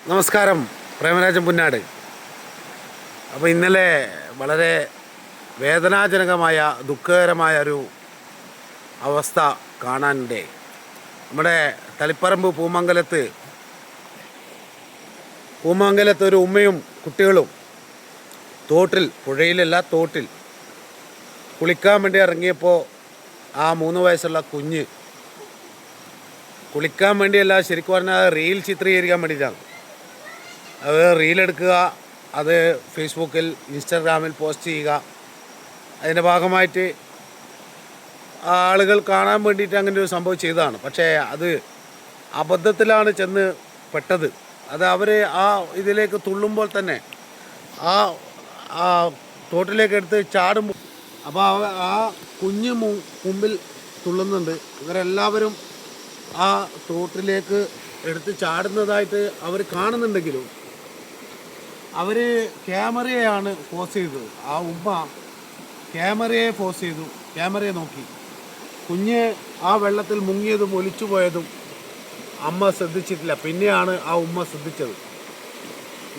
നമസ്കാരം, പ്രേമരാജൻ പുന്നാട്. അപ്പോൾ ഇന്നലെ വളരെ വേദനാജനകമായ ദുഃഖകരമായ ഒരു അവസ്ഥ കാണാനുണ്ട്. നമ്മുടെ തളിപ്പറമ്പ് പൂമംഗലത്ത് ഒരു ഉമ്മയും കുട്ടികളും പുഴയിലല്ല തോട്ടിൽ കുളിക്കാൻ വേണ്ടി ഇറങ്ങിയപ്പോൾ ആ 3 വയസ്സുള്ള കുഞ്ഞ് കുളിക്കാൻ വേണ്ടിയല്ല, ശരിക്കും പറഞ്ഞാൽ റീൽ ചിത്രീകരിക്കാൻ വേണ്ടിയിട്ടാണ്. അത് റീലെടുക്കുക, അത് ഫേസ്ബുക്കിൽ ഇൻസ്റ്റാഗ്രാമിൽ പോസ്റ്റ് ചെയ്യുക. അതിൻ്റെ ഭാഗമായിട്ട് ആളുകൾ കാണാൻ വേണ്ടിയിട്ട് അങ്ങനെ ഒരു സംഭവം ചെയ്തതാണ്. പക്ഷേ അത് അബദ്ധത്തിലാണ് ചെന്ന് പെട്ടത്. അത് അവർ ആ ഇതിലേക്ക് തുള്ളുമ്പോൾ തന്നെ ആ തോട്ടിലേക്ക് എടുത്ത് ചാടുമ്പോൾ അപ്പോൾ ആ കുഞ്ഞ് മുമ്പിൽ തുള്ളുന്നുണ്ട്. ഇവരെല്ലാവരും ആ തോട്ടിലേക്ക് എടുത്ത് ചാടുന്നതായിട്ട് അവർ കാണുന്നുണ്ടെങ്കിലും അവർ ക്യാമറയാണ് ഫോസ് ചെയ്തത്. ആ ഉമ്മ ക്യാമറയെ ഫോസ് ചെയ്തു, ക്യാമറയെ നോക്കി. കുഞ്ഞ് ആ വെള്ളത്തിൽ മുങ്ങിയതും ഒലിച്ചു പോയതും അമ്മ ശ്രദ്ധിച്ചിട്ടില്ല. പിന്നെയാണ് ആ ഉമ്മ ശ്രദ്ധിച്ചത്.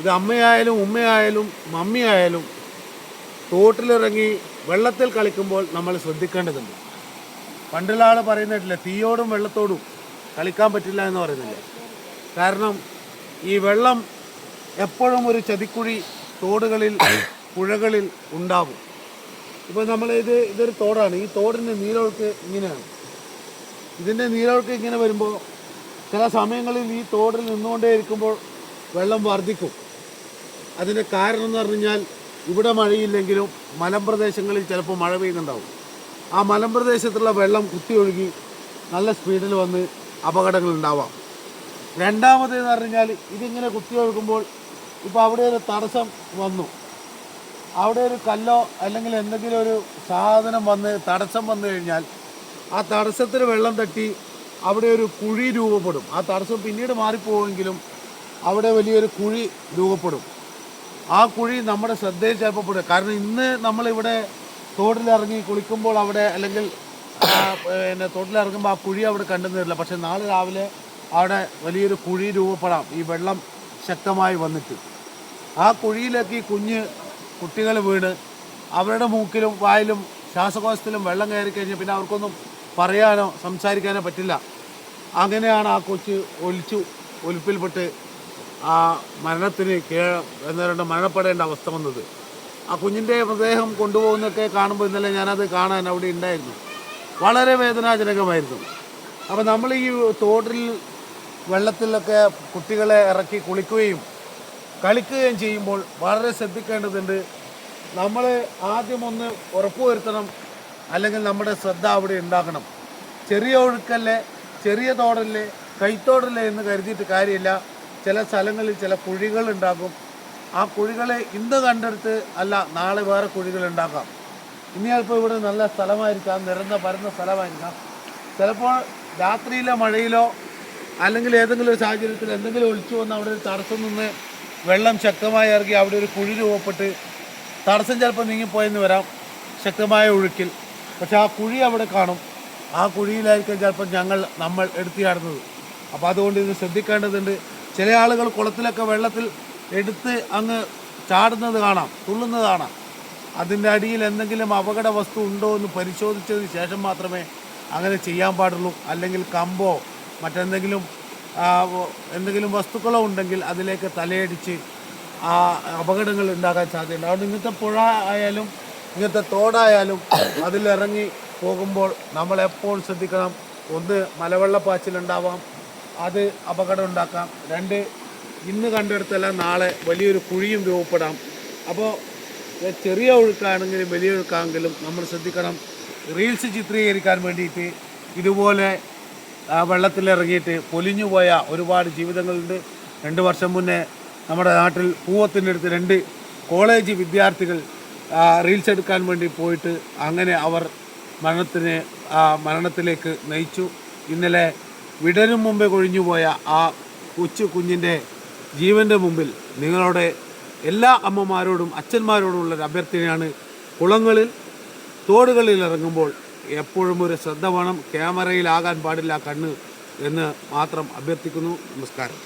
ഇത് അമ്മയായാലും ഉമ്മയായാലും മമ്മിയായാലും തോട്ടിലിറങ്ങി വെള്ളത്തിൽ കളിക്കുമ്പോൾ നമ്മൾ ശ്രദ്ധിക്കേണ്ടതുണ്ട്. പണ്ടുള്ള ആൾ പറയുന്നിട്ടില്ല, തീയോടും വെള്ളത്തോടും കളിക്കാൻ പറ്റില്ല എന്ന് പറയുന്നില്ല. കാരണം ഈ വെള്ളം എപ്പോഴും ഒരു ചതിക്കുഴി തോടുകളിൽ പുഴകളിൽ ഉണ്ടാകും. ഇപ്പോൾ ഇതൊരു തോടാണ്. ഈ തോടിൻ്റെ നീരൊഴുക്ക് ഇങ്ങനെയാണ്. ഇതിൻ്റെ നീരൊഴുക്ക് ഇങ്ങനെ വരുമ്പോൾ ചില സമയങ്ങളിൽ ഈ തോടിൽ നിന്നുകൊണ്ടേ ഇരിക്കുമ്പോൾ വെള്ളം വർദ്ധിക്കും. അതിൻ്റെ കാരണം എന്ന് പറഞ്ഞു കഴിഞ്ഞാൽ ഇവിടെ മഴയില്ലെങ്കിലും മലമ്പ്രദേശങ്ങളിൽ ചിലപ്പോൾ മഴ പെയ്യുന്നുണ്ടാവും. ആ മലമ്പ്രദേശത്തുള്ള വെള്ളം കുത്തിയൊഴുകി നല്ല സ്പീഡിൽ വന്ന് അപകടങ്ങൾ ഉണ്ടാവാം. രണ്ടാമതെന്ന് പറഞ്ഞാൽ ഇതിങ്ങനെ കുത്തിയൊഴുകുമ്പോൾ ഇപ്പോൾ അവിടെ ഒരു തടസ്സം വന്നു, അവിടെ ഒരു കല്ലോ അല്ലെങ്കിൽ എന്തെങ്കിലും ഒരു സാധനം തടസ്സം വന്നു കഴിഞ്ഞാൽ ആ തടസ്സത്തിന് വെള്ളം തട്ടി അവിടെ ഒരു കുഴി രൂപപ്പെടും. ആ തടസ്സം പിന്നീട് മാറിപ്പോവുമെങ്കിലും അവിടെ വലിയൊരു കുഴി രൂപപ്പെടും. ആ കുഴി നമ്മുടെ ശ്രദ്ധയിൽ ചിലപ്പോൾ പെടും. കാരണം ഇന്ന് നമ്മളിവിടെ തോട്ടിലിറങ്ങി കുളിക്കുമ്പോൾ അവിടെ അല്ലെങ്കിൽ തോട്ടിലിറങ്ങുമ്പോൾ ആ കുഴി അവിടെ കണ്ടുവരില്ല. പക്ഷെ നാളെ രാവിലെ അവിടെ വലിയൊരു കുഴി രൂപപ്പെടാം, ഈ വെള്ളം ശക്തമായി വന്നിട്ട്. ആ കുഴിയിലേക്ക് ഈ കുട്ടികൾ വീണ് അവരുടെ മൂക്കിലും വായിലും ശ്വാസകോശത്തിലും വെള്ളം കയറി കഴിഞ്ഞാൽ പിന്നെ അവർക്കൊന്നും പറയാനോ സംസാരിക്കാനോ പറ്റില്ല. അങ്ങനെയാണ് ആ കൊച്ച് ഒലിപ്പിൽപ്പെട്ട് ആ മരണത്തിന് മരണപ്പെടേണ്ട അവസ്ഥ വന്നത്. ആ കുഞ്ഞിൻ്റെ മൃതദേഹം കൊണ്ടുപോകുന്നതൊക്കെ കാണുമ്പോൾ ഇന്നലെ ഞാനത് കാണാൻ അവിടെ ഉണ്ടായിരുന്നു. വളരെ വേദനാജനകമായിരുന്നു. അപ്പോൾ നമ്മൾ ഈ തോട്ടിൽ വെള്ളത്തിലൊക്കെ കുട്ടികളെ ഇറക്കി കുളിക്കുകയും കളിക്കുകയും ചെയ്യുമ്പോൾ വളരെ ശ്രദ്ധിക്കേണ്ടതുണ്ട്. നമ്മൾ ആദ്യം ഒന്ന് ഉറപ്പുവരുത്തണം, അല്ലെങ്കിൽ നമ്മുടെ ശ്രദ്ധ അവിടെ ഉണ്ടാക്കണം. ചെറിയ ഒഴുക്കല്ലേ, ചെറിയ തോടല്ലേ, കൈത്തോടല്ലേ എന്ന് കരുതിയിട്ട് കാര്യമില്ല. ചില സ്ഥലങ്ങളിൽ ചില കുഴികളുണ്ടാകും. ആ കുഴികളെ ഇന്ന് കണ്ടെടുത്ത് അല്ല നാളെ വേറെ കുഴികളുണ്ടാക്കാം. ഇനി ചിലപ്പോൾ ഇവിടെ നല്ല സ്ഥലമായിരിക്കാം, പരന്ന സ്ഥലമായിരിക്കാം. ചിലപ്പോൾ രാത്രിയിലോ മഴയിലോ അല്ലെങ്കിൽ ഏതെങ്കിലും ഒരു സാഹചര്യത്തിൽ എന്തെങ്കിലും ഒളിച്ചു വന്ന് അവിടെ ഒരു തടസ്സം നിന്ന് വെള്ളം ശക്തമായി ഇറങ്ങി അവിടെ ഒരു കുഴി രൂപപ്പെട്ട് തടസ്സം ചിലപ്പോൾ നീങ്ങിപ്പോയെന്ന് വരാം ശക്തമായ ഒഴുക്കിൽ. പക്ഷെ ആ കുഴി അവിടെ കാണും. ആ കുഴിയിലായിരിക്കും ചിലപ്പോൾ നമ്മൾ എടുത്തു ചാടുന്നത്. അപ്പോൾ അതുകൊണ്ട് ഇത് ശ്രദ്ധിക്കേണ്ടതുണ്ട്. ചില ആളുകൾ കുളത്തിലൊക്കെ വെള്ളത്തിൽ എടുത്ത് അങ്ങ് ചാടുന്നത് കാണാം, തുള്ളുന്നത് കാണാം. അതിൻ്റെ അടിയിൽ എന്തെങ്കിലും അപകട വസ്തു ഉണ്ടോ എന്ന് പരിശോധിച്ചതിന് ശേഷം മാത്രമേ അങ്ങനെ ചെയ്യാൻ പാടുള്ളൂ. അല്ലെങ്കിൽ കമ്പോ എന്തെങ്കിലും വസ്തുക്കളോ ഉണ്ടെങ്കിൽ അതിലേക്ക് തലയടിച്ച് ആ അപകടങ്ങൾ ഉണ്ടാകാൻ സാധ്യതയുണ്ട്. അതുകൊണ്ട് ഇങ്ങനത്തെ പുഴ ആയാലും ഇങ്ങനത്തെ തോടായാലും അതിലിറങ്ങി പോകുമ്പോൾ നമ്മളെപ്പോൾ ശ്രദ്ധിക്കണം. ഒന്ന്, മലവെള്ളപ്പാച്ചിലുണ്ടാവാം, അത് അപകടം ഉണ്ടാക്കാം. 2, ഇന്ന് കണ്ടെടുത്തല്ല നാളെ വലിയൊരു കുഴിയും രൂപപ്പെടാം. അപ്പോൾ ചെറിയ ഒഴുക്കാണെങ്കിലും വലിയ ഒഴുക്കാണെങ്കിലും നമ്മൾ ശ്രദ്ധിക്കണം. റീൽസ് ചിത്രീകരിക്കാൻ വേണ്ടിയിട്ട് ഇതുപോലെ വെള്ളത്തിലിറങ്ങിയിട്ട് പൊലിഞ്ഞുപോയ ഒരുപാട് ജീവിതങ്ങളുണ്ട്. 2 വർഷം മുന്നേ നമ്മുടെ നാട്ടിൽ പൂവത്തിൻ്റെ അടുത്ത് 2 കോളേജ് വിദ്യാർത്ഥികൾ റീൽസ് എടുക്കാൻ വേണ്ടി പോയിട്ട് അങ്ങനെ അവർ മരണത്തിലേക്ക് നയിച്ചു. ഇന്നലെ വിടരും മുമ്പേ കൊഴിഞ്ഞുപോയ ആ കുഞ്ഞിൻ്റെ ജീവൻ്റെ മുമ്പിൽ നിങ്ങളുടെ എല്ലാ അമ്മമാരോടും അച്ഛന്മാരോടുമുള്ളൊരു അഭ്യർത്ഥനയാണ്, കുളങ്ങളിൽ തോടുകളിൽ ഇറങ്ങുമ്പോൾ എപ്പോഴും ഒരു ശ്രദ്ധ വേണം. ക്യാമറയിലാകാൻ പാടില്ല കണ്ണ് എന്ന് മാത്രം അഭ്യർത്ഥിക്കുന്നു. നമസ്കാരം.